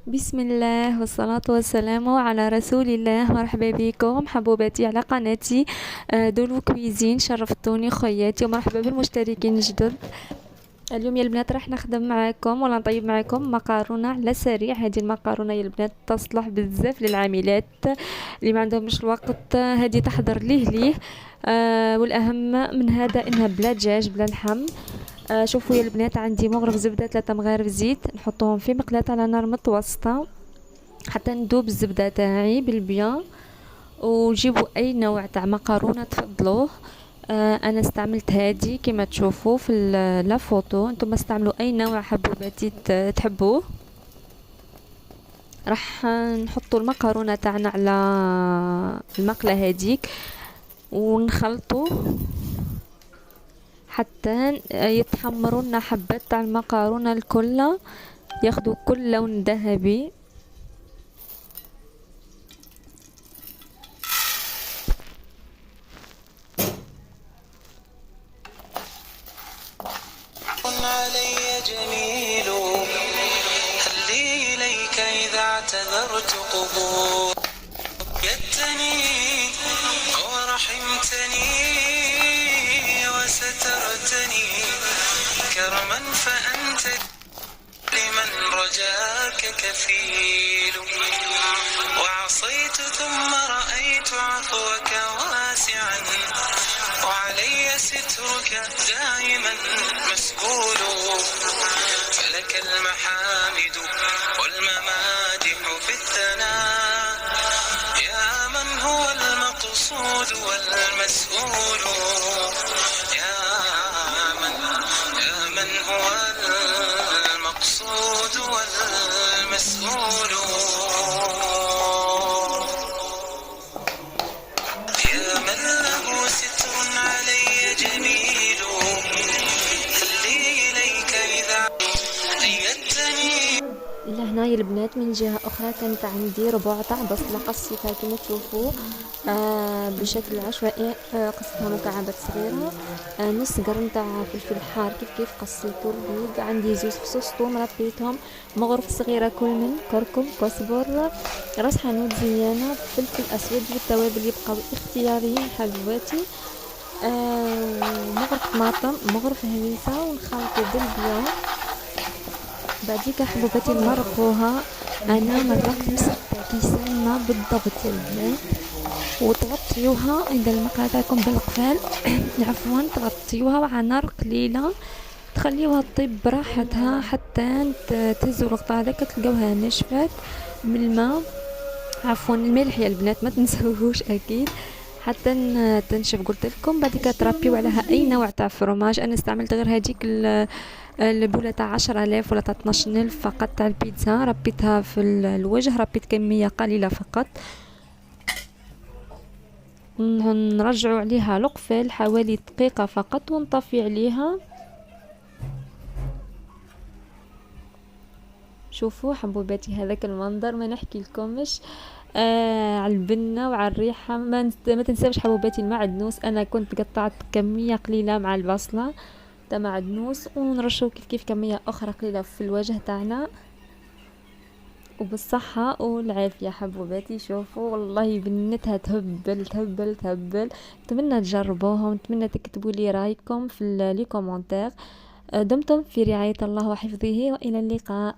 بسم الله والصلاة والسلام على رسول الله. مرحبا بكم حبوباتي على قناتي دولو كويزين. شرفتوني خوياتي ومرحبا بالمشتركين الجدد. اليوم يا البنات راح نخدم معاكم ولا نطيب معاكم مقارونه على سريع. هذه المقارونه يا البنات تصلح بزاف للعاملات اللي ما عندهمش الوقت. هذه تحضر ليه والاهم من هذا انها بلا دجاج بلا لحم. شوفوا يا البنات، عندي مغرف زبده 3 مغارف زيت، نحطهم في مقلاة على نار متوسطه حتى ندوب الزبده تاعي بالبيان. وجيبوا اي نوع تاع مقارونه تفضلوه. انا استعملت هادي كما تشوفوا في لا فوتو. انتم استعملوا اي نوع حبوباتي تحبوه. راح نحطوا المقارونه تاعنا على المقله هذيك ونخلطوا حتى يتحمروا لنا حبات تاع المقارونه الكل، ياخذوا كل لون ذهبي. علي جميل هل لي إليك إذا اعتذرت قبور يدتني ورحمتني وسترتني كرما فأنت لمن رجاك كفيل. وعصيت ثم رأيت عفوك واسعا وعلي سترك دائما مسؤول. فلك المحامد والممادح في الثناء يا من هو المقصود والمسؤول. يا من هو المقصود والمسؤول. يا من له ستر علي جميل هل لي إليك إذا أيدتني. لهنا يا البنات من جهة أخرى كانت عندي ربع تاع بصلة قصيتها كما تشوفوا بشكل عشوائي. قصتها مكعبات صغيرة. نص قرن تاع فلفل حار كيف قصيتو رقيق. عندي زوز فصوص ثوم ربيتهم. مغرفة صغيرة كل كركم كزبر راس حانوت زيانة فلفل أسود والتوابل يبقاو اختياريين حبواتي. مغرفة طماطم مغرفة هريسة ونخلطو بالبيان. بعديك حبوباتي نمرقوها. انا مرقت 6 كيسان بالضبط يا البنات. وتغطيوها اذا المقله تاعكم بالقفال عفوا تغطيوها على نار قليله، تخليوها طيب براحتها حتى تهزوا الغطاء هذاك تلقاوها نشفت من الماء. عفوا الملح يا البنات ما تنسوهوش اكيد حتى تنشف. قلت لكم بعد كده تربيو عليها اي نوع تاع فروماج. انا استعملت غير هذيك البولة تاع 10,000 ولا تاع 12,000 فقط تاع البيتزا. ربيتها في الوجه، ربيت كمية قليلة فقط. نرجعوا عليها القفل حوالي دقيقة فقط ونطفي عليها. شوفوا حبوباتي هذاك المنظر ما نحكي لكمش. على البنة وعلى الريحة. ما تنساوش حبوباتي المعدنوس. انا كنت قطعت كمية قليلة مع البصلة تاع معدنوس ونرشو كيف كمية اخرى قليلة في الوجه تاعنا. وبالصحة والعافية حبوباتي. شوفوا والله بنتها تهبل تهبل تهبل. نتمنى تجربوها ونتمنى تكتبوا لي رايكم في لي كومونتير. دمتم في رعاية الله وحفظه والى اللقاء.